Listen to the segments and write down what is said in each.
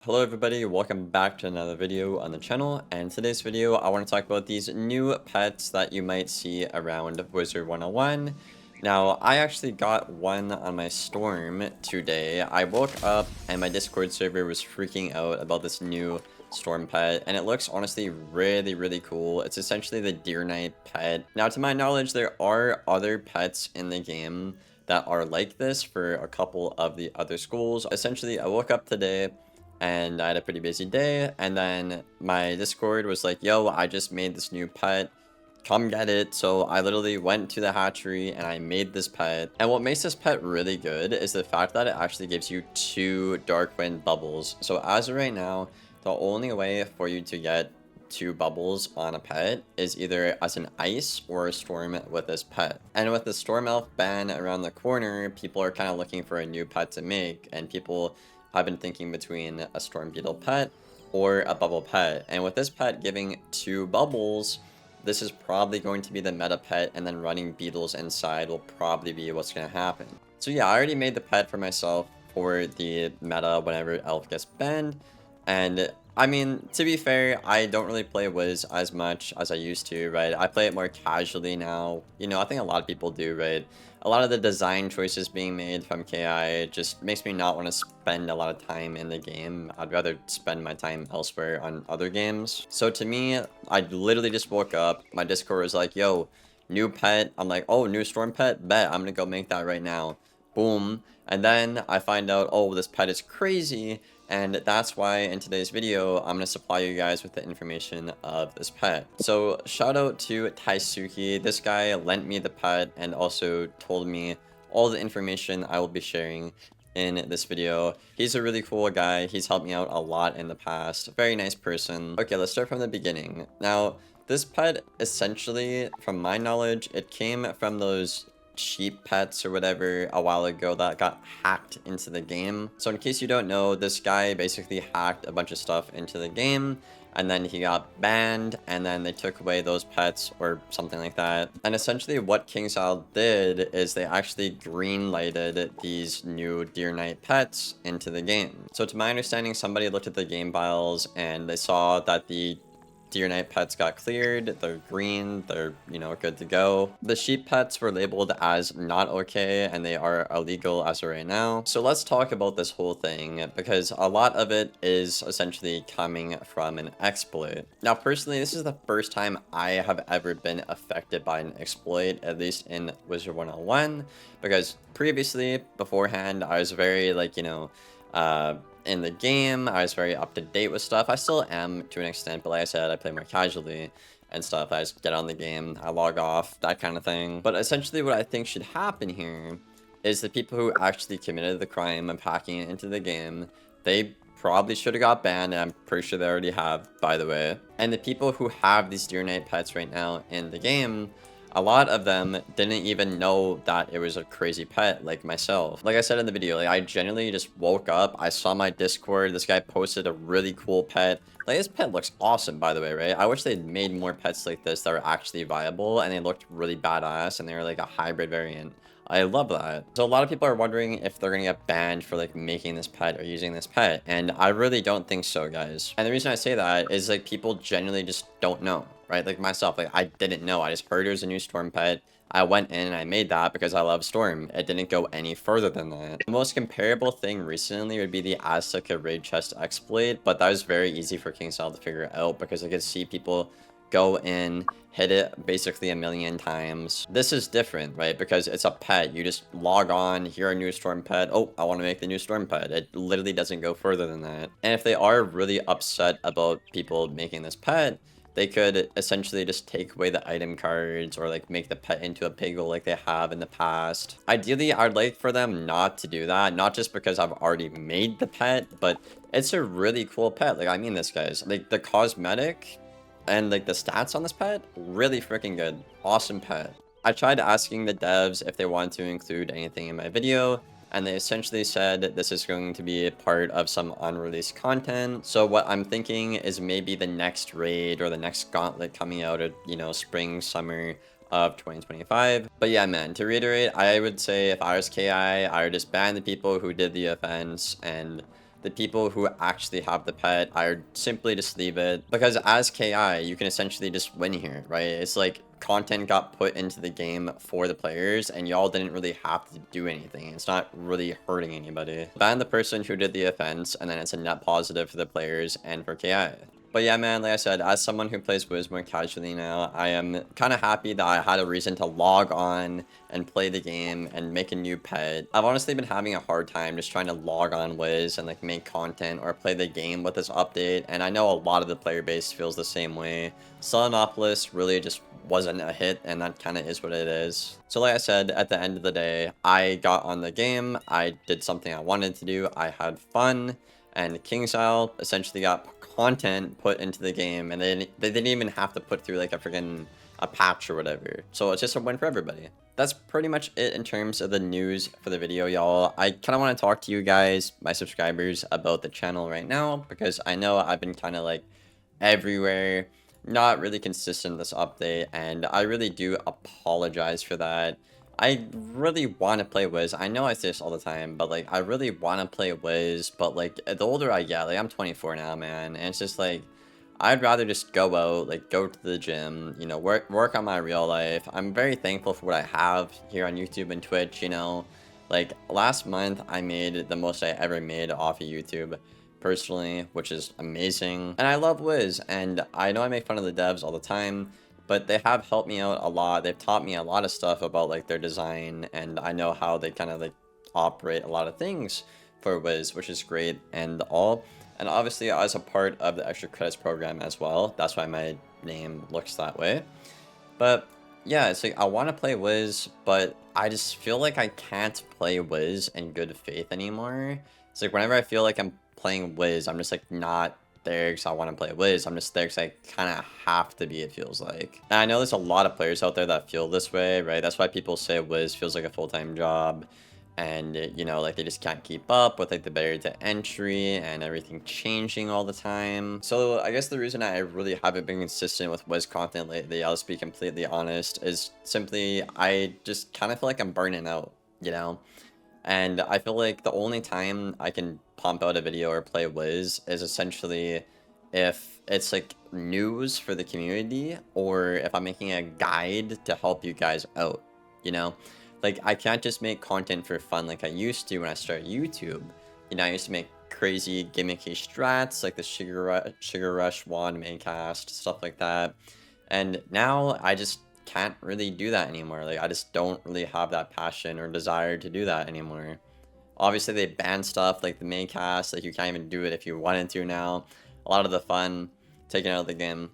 Hello everybody, welcome back to another video on the channel, and in today's video I want to talk about these new pets that you might see around Wizard 101. Now, I actually got one on my storm today. I woke up and my Discord server was freaking out about this new storm pet, and it looks honestly really cool. It's essentially the Deer Knight pet. Now, to my knowledge, there are other pets in the game that are like this for a couple of the other schools. Essentially, I woke up today and I had a pretty busy day, and then my Discord was like, yo, I just made this new pet, come get it. So I literally went to the hatchery and I made this pet. And what makes this pet really good is the fact that it actually gives you 2 Darkwind bubbles. So as of right now, the only way for you to get 2 bubbles on a pet is either as an ice or a storm with this pet. And with the storm elf ban around the corner, people are kind of looking for a new pet to make, and people have been thinking between a storm beetle pet or a bubble pet. And with this pet giving 2 bubbles, this is probably going to be the meta pet, and then running beetles inside will probably be what's going to happen. So yeah, I already made the pet for myself for the meta whenever elf gets banned. And I mean, to be fair, I don't really play Wiz as much as I used to, right? I play it more casually now. You know, I think a lot of people do, right? A lot of the design choices being made from KI just makes me not want to spend a lot of time in the game. I'd rather spend my time elsewhere on other games. So to me, I literally just woke up. My Discord was like, yo, new pet. I'm like, oh, new storm pet? Bet, I'm gonna go make that right now. Boom. And then I find out, oh, this pet is crazy. And that's why in today's video, I'm going to supply you guys with the information of this pet. So shout out to Taisuke. This guy lent me the pet and also told me all the information I will be sharing in this video. He's a really cool guy. He's helped me out a lot in the past. Very nice person. Okay, let's start from the beginning. Now, this pet essentially, from my knowledge, it came from those sheep pets or whatever a while ago that got hacked into the game. So in case you don't know, this guy basically hacked a bunch of stuff into the game, and then he got banned, and then they took away those pets or something like that. And essentially what KingsIsle did is they actually green lighted these new Deer Knight pets into the game. So to my understanding, somebody looked at the game files and they saw that the Deer Knight pets got cleared, they're green, they're, you know, good to go. The sheep pets were labeled as not okay, and they are illegal as of right now. So let's talk about this whole thing, because a lot of it is essentially coming from an exploit. Now, personally, this is the first time I have ever been affected by an exploit, at least in Wizard 101, because previously, beforehand, I was very, like, you know, in the game, I was very up to date with stuff. I still am to an extent, but like I said, I play more casually and stuff. I just get on the game, I log off, that kind of thing. But essentially what I think should happen here is the people who actually committed the crime of hacking it into the game, they probably should have got banned, and I'm pretty sure they already have, by the way. And the people who have these Deer Knight pets right now in the game, a lot of them didn't even know that it was a crazy pet, like myself. Like I said in the video, like I genuinely just woke up, I saw my Discord, this guy posted a really cool pet. Like, this pet looks awesome, by the way, right? I wish they'd made more pets like this that were actually viable, and they looked really badass, and they were like a hybrid variant. I love that. So a lot of people are wondering if they're gonna get banned for like making this pet or using this pet, and I really don't think so, guys. And the reason I say that is like people genuinely just don't know, right? Like myself, like I didn't know. I just heard it was a new storm pet. I went in and I made that because I love Storm. It didn't go any further than that. The most comparable thing recently would be the Azteca raid chest exploit, but that was very easy for KingsIsle to figure out because I could see people go in, hit it basically a million times. This is different, right? Because it's a pet. You just log on, hear a new storm pet. Oh, I want to make the new storm pet. It literally doesn't go further than that. And if they are really upset about people making this pet, they could essentially just take away the item cards or like make the pet into a piggle like they have in the past. Ideally, I'd like for them not to do that, not just because I've already made the pet, but it's a really cool pet. Like, I mean this, guys. Like, the cosmetic and like the stats on this pet, really freaking good. Awesome pet. I tried asking the devs if they wanted to include anything in my video, and they essentially said this is going to be a part of some unreleased content. So what I'm thinking is maybe the next raid or the next gauntlet coming out of, you know, spring, summer of 2025. But yeah, man, to reiterate, I would say if I was KI, I would just ban the people who did the offense and the people who actually have the pet, I would simply just leave it. Because as KI, you can essentially just win here, right? It's like content got put into the game for the players and y'all didn't really have to do anything. It's not really hurting anybody. Ban the person who did the offense, and then it's a net positive for the players and for KI. But yeah, man, like I said, as someone who plays Wiz more casually now, I am kind of happy that I had a reason to log on and play the game and make a new pet. I've honestly been having a hard time just trying to log on Wiz and like make content or play the game with this update, and I know a lot of the player base feels the same way. Selenopolis really just wasn't a hit, and that kind of is what it is. So like I said, at the end of the day, I got on the game, I did something I wanted to do, I had fun, and KingStyle essentially got content put into the game, and they didn't even have to put through like a patch or whatever. So it's just a win for everybody. That's pretty much it in terms of the news for the video, y'all. I kind of want to talk to you guys, my subscribers, about the channel right now, because I know I've been kind of like everywhere, not really consistent this update, and I really do apologize for that. I really want to play Wiz. I know I say this all the time, but like I really want to play Wiz, but like the older I get, like I'm 24 now, man, and it's just like I'd rather just go out, like go to the gym, you know, work on my real life. I'm very thankful for what I have here on YouTube and Twitch, you know. Like last month I made the most I ever made off of YouTube personally, which is amazing. And I love Wiz, and I know I make fun of the devs all the time, but they have helped me out a lot. They've taught me a lot of stuff about like their design, and I know how they kind of like operate a lot of things for Wiz, which is great and all. And obviously I was a part of the extra credits program as well. That's why my name looks that way. But yeah, it's like I want to play Wiz, but I just feel like I can't play Wiz in good faith anymore. It's like whenever I feel like I'm playing Wiz, I'm just like not there because I want to play Wiz. I'm just there because I kind of have to be, it feels like. And I know there's a lot of players out there that feel this way, right? That's why people say Wiz feels like a full-time job. And, you know, like they just can't keep up with like the barrier to entry and everything changing all the time. So I guess the reason I really haven't been consistent with Wiz content lately, I'll just be completely honest, is simply I just kind of feel like I'm burning out, you know? And I feel like the only time I can pump out a video or play Wiz is essentially if it's like news for the community, or if I'm making a guide to help you guys out, you know? Like, I can't just make content for fun like I used to when I started YouTube. You know, I used to make crazy gimmicky strats, like the Sugar Rush wand maincast, stuff like that. And now I just can't really do that anymore. Like, I just don't really have that passion or desire to do that anymore. Obviously, they banned stuff like the maincast, like you can't even do it if you wanted to now. A lot of the fun taken out of the game,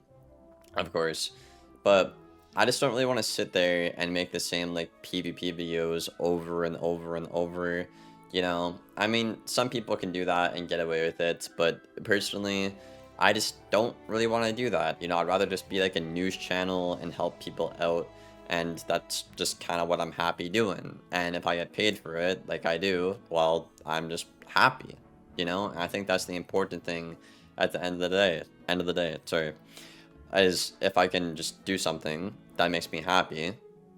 of course. But I just don't really want to sit there and make the same like PvP videos over and over and over, you know. I mean, some people can do that and get away with it, but personally, I just don't really want to do that. You know, I'd rather just be like a news channel and help people out, and that's just kind of what I'm happy doing. And if I get paid for it, like I do, well, I'm just happy, you know. And I think that's the important thing at the end of the day, sorry, is if I can just do something that makes me happy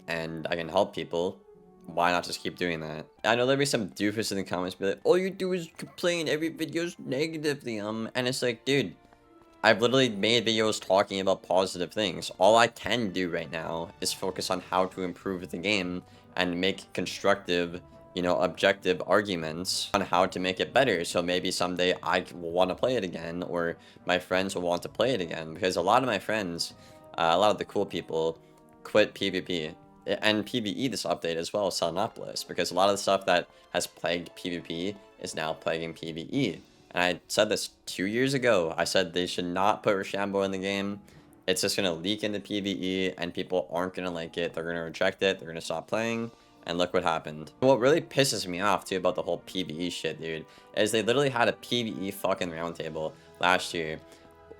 and I can help people, why not just keep doing that? I know there'll be some doofus in the comments be like, all you do is complain, every video's negatively, and it's like, dude, I've literally made videos talking about positive things. All I can do right now is focus on how to improve the game and make constructive, you know, objective arguments on how to make it better. So maybe someday I will want to play it again, or my friends will want to play it again, because a lot of my friends, a lot of the cool people quit PvP and PvE this update as well, Selenopolis, because a lot of the stuff that has plagued PvP is now plaguing PvE. And I said this 2 years ago. I said they should not put Rochambeau in the game. It's just going to leak into PvE, and people aren't going to like it. They're going to reject it. They're going to stop playing. And look what happened. What really pisses me off, too, about the whole PvE shit, dude, is they literally had a PvE fucking roundtable last year.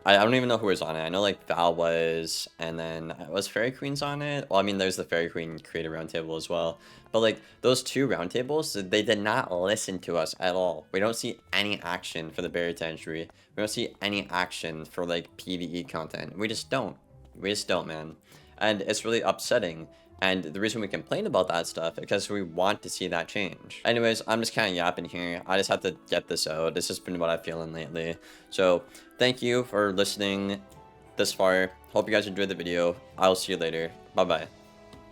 I don't even know who was on it. I know, like, Val was, and then was Fairy Queens on it? Well, I mean, there's the Fairy Queen creator roundtable as well. But, like, those two roundtables, they did not listen to us at all. We don't see any action for the barrier to entry. We don't see any action for, like, PvE content. We just don't. We just don't, man. And it's really upsetting. And the reason we complain about that stuff is because we want to see that change. Anyways, I'm just kind of yapping here. I just have to get this out. This has been what I'm feeling lately. So thank you for listening this far. Hope you guys enjoyed the video. I'll see you later. Bye bye.